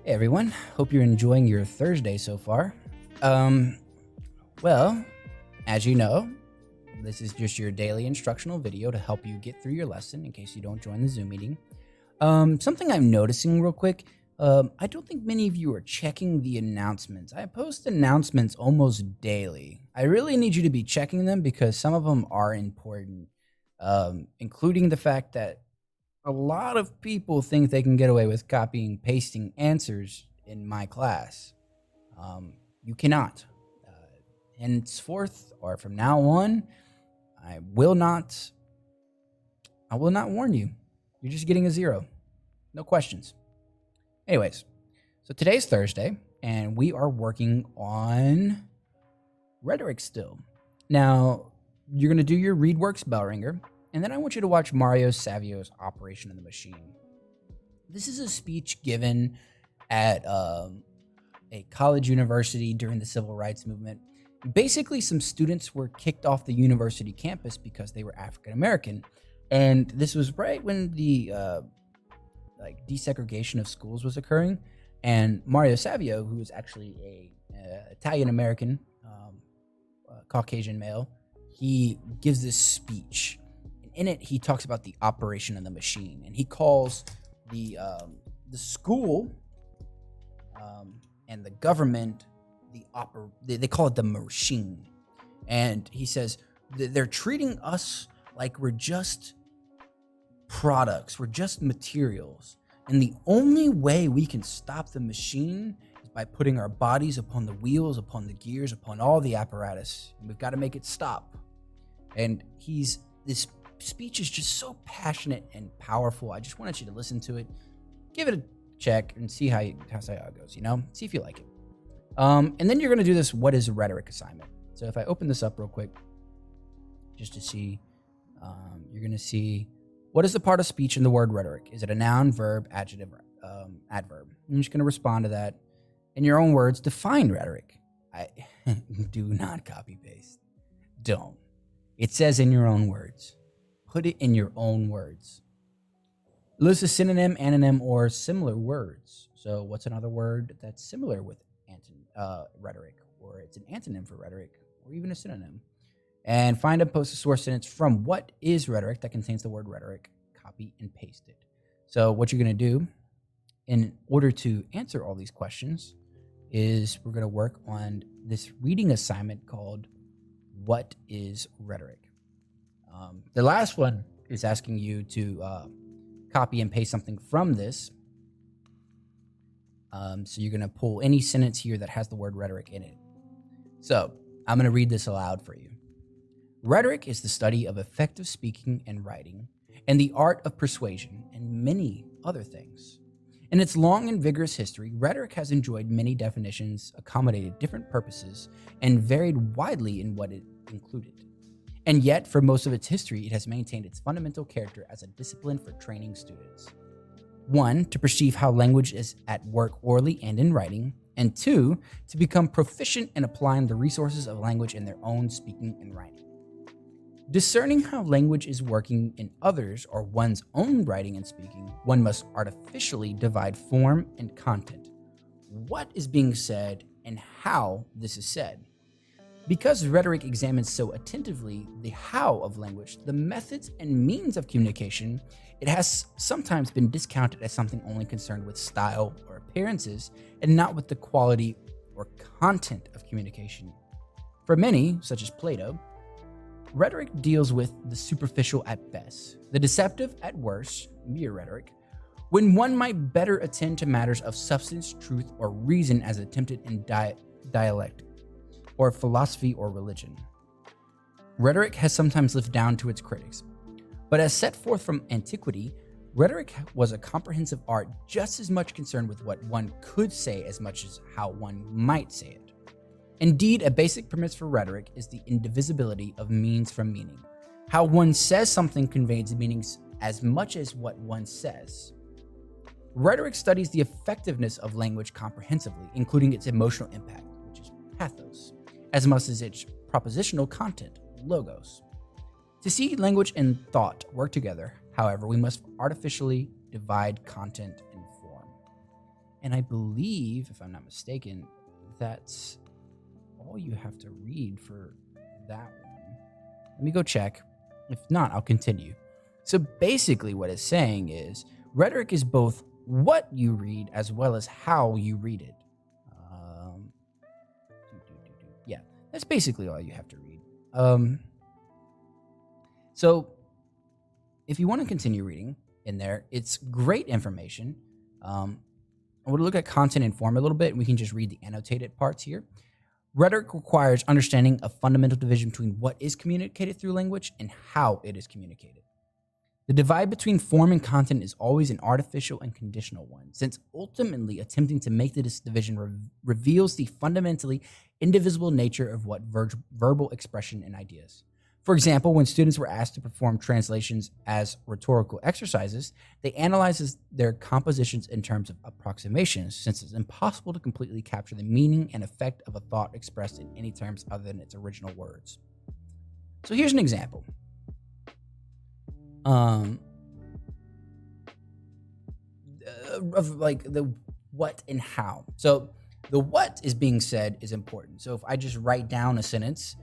Hey everyone, hope you're enjoying your Thursday so far. Um, well, as you know, this is just your daily instructional video to help you get through your lesson in case you don't join the Zoom meeting. Something I'm noticing real quick, I don't think many of you are checking the announcements. I post announcements almost daily. I really need you to be checking them because some of them are important, including the fact that a lot of people think they can get away with copying, pasting answers in my class. You cannot. Uh, Henceforth, or from now on, I will not. I will not warn you. You're just getting a zero. No questions. Anyways, so today's Thursday, and we are working on rhetoric still. Now, you're going to do your ReadWorks bell ringer, and then I want you to watch Mario Savio's Operation of the Machine. This is a speech given at a college university during the civil rights movement. Basically, some students were kicked off the university campus because they were African American, and this was right when the desegregation of schools was occurring. And Mario Savio, who is actually a Italian American, Caucasian male, he gives this speech. In it, he talks about the operation of the machine, and he calls the school and the government they call it the machine. And he says they're treating us like we're just products, we're just materials, and the only way we can stop the machine is by putting our bodies upon the wheels, upon the gears, upon all the apparatus, and we've got to make it stop. And this speech is just so passionate and powerful. I just wanted you to listen to it, give it a check, and see how it goes. See if you like it. And then you're going to do this "What is rhetoric" assignment. So if I open this up real quick, just to see, you're going to see what is the part of speech in the word rhetoric. Is it a noun, verb, adjective, adverb? You're just going to respond to that in your own words. Define rhetoric. Do not copy paste. Don't. It says in your own words. Put it in your own words. List a synonym, antonym, or similar words. So what's another word that's similar with rhetoric, or it's an antonym for rhetoric, or even a synonym? And find and post a source sentence from What is Rhetoric that contains the word rhetoric. Copy and paste it. So what you're going to do in order to answer all these questions is we're going to work on this reading assignment called What is Rhetoric? The last one is asking you to copy and paste something from this. So you're going to pull any sentence here that has the word rhetoric in it. So I'm going to read this aloud for you. Rhetoric is the study of effective speaking and writing, and the art of persuasion, and many other things. In its long and vigorous history, rhetoric has enjoyed many definitions, accommodated different purposes, and varied widely in what it included. And yet, for most of its history, it has maintained its fundamental character as a discipline for training students. 1, to perceive how language is at work orally and in writing, and 2, to become proficient in applying the resources of language in their own speaking and writing. Discerning how language is working in others or one's own writing and speaking, one must artificially divide form and content. What is being said and how this is said? Because rhetoric examines so attentively the how of language, the methods and means of communication, it has sometimes been discounted as something only concerned with style or appearances and not with the quality or content of communication. For many, such as Plato, rhetoric deals with the superficial at best, the deceptive at worst, mere rhetoric, when one might better attend to matters of substance, truth, or reason as attempted in dialect, or philosophy or religion. Rhetoric has sometimes lived down to its critics, but as set forth from antiquity, rhetoric was a comprehensive art just as much concerned with what one could say as much as how one might say it. Indeed, a basic premise for rhetoric is the indivisibility of means from meaning. How one says something conveys meanings as much as what one says. Rhetoric studies the effectiveness of language comprehensively, including its emotional impact, which is pathos, as much as its propositional content, logos. To see language and thought work together, however, we must artificially divide content and form. And I believe, if I'm not mistaken, that's all you have to read for that one. Let me go check. If not, I'll continue. So basically what it's saying is rhetoric is both what you read as well as how you read it. Yeah, that's basically all you have to read. So if you want to continue reading in there, it's great information. I want to look at content and form a little bit, and we can just read the annotated parts here. Rhetoric requires understanding a fundamental division between what is communicated through language and how it is communicated. The divide between form and content is always an artificial and conditional one, since ultimately attempting to make this division reveals the fundamentally indivisible nature of what verbal expression and ideas. For example, when students were asked to perform translations as rhetorical exercises, they analyzed their compositions in terms of approximations, since it's impossible to completely capture the meaning and effect of a thought expressed in any terms other than its original words. So here's an example. Of like the what and how. So the what is being said is important. So if I just write down a sentence,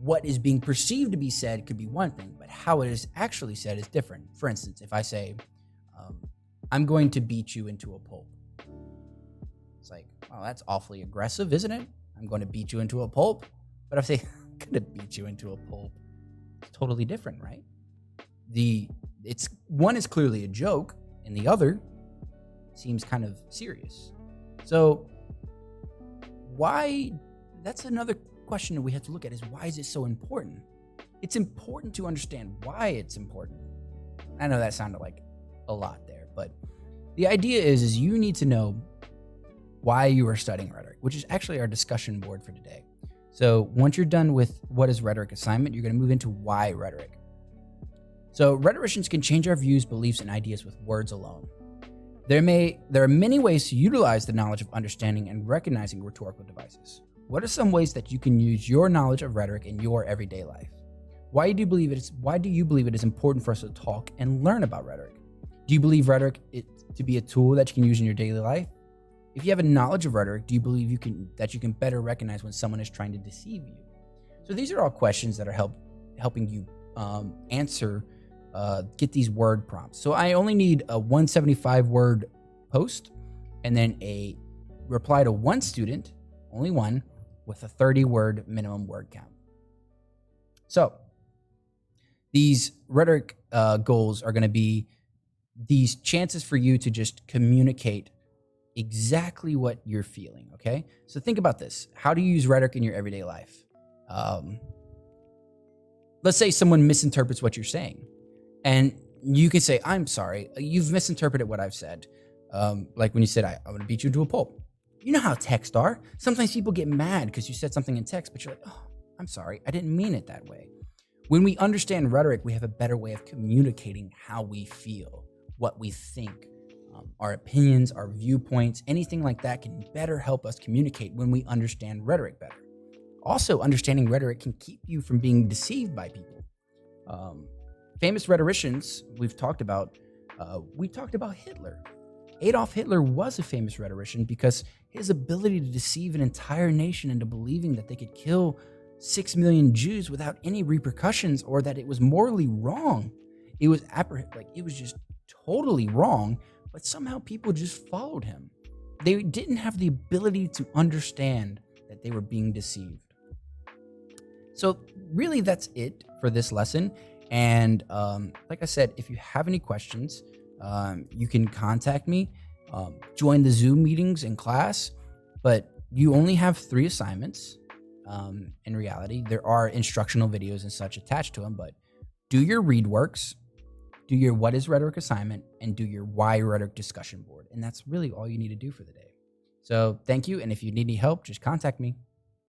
what is being perceived to be said could be one thing, but how it is actually said is different. For instance, if I say, I'm going to beat you into a pulp. It's like, well, that's awfully aggressive, isn't it? I'm going to beat you into a pulp. But if I say, I'm going to beat you into a pulp, it's totally different, right? It's one is clearly a joke, and the other seems kind of serious. So why? That's another question that we have to look at is why is it so important? It's important to understand why it's important. I know that sounded like a lot there, but the idea is you need to know why you are studying rhetoric, which is actually our discussion board for today. So once you're done with what is rhetoric assignment, you're going to move into why rhetoric. So rhetoricians can change our views, beliefs, and ideas with words alone. There are many ways to utilize the knowledge of understanding and recognizing rhetorical devices. What are some ways that you can use your knowledge of rhetoric in your everyday life? Why do you believe it is important for us to talk and learn about rhetoric? Do you believe rhetoric to be a tool that you can use in your daily life? If you have a knowledge of rhetoric, do you believe that you can better recognize when someone is trying to deceive you? So these are all questions that are helping you answer. Get these word prompts. So I only need a 175 word post and then a reply to one student, only one, with a 30 word minimum word count. So these rhetoric goals are going to be these chances for you to just communicate exactly what you're feeling. Okay. So think about this. How do you use rhetoric in your everyday life? Let's say someone misinterprets what you're saying. And you can say, I'm sorry, you've misinterpreted what I've said. Like when you said, I'm going to beat you into a pulp. You know how texts are. Sometimes people get mad because you said something in text, but you're like, oh, I'm sorry, I didn't mean it that way. When we understand rhetoric, we have a better way of communicating how we feel, what we think, our opinions, our viewpoints, anything like that can better help us communicate when we understand rhetoric better. Also, understanding rhetoric can keep you from being deceived by people. Famous rhetoricians we've talked about, Hitler. Adolf Hitler was a famous rhetorician because his ability to deceive an entire nation into believing that they could kill 6 million Jews without any repercussions or that it was morally wrong. It was just totally wrong, but somehow people just followed him. They didn't have the ability to understand that they were being deceived. So really that's it for this lesson. And like I said, if you have any questions, you can contact me, join the Zoom meetings in class, but you only have 3 assignments. In reality, there are instructional videos and such attached to them, but do your read works, do your what is rhetoric assignment, and do your why rhetoric discussion board. And that's really all you need to do for the day. So thank you. And if you need any help, just contact me.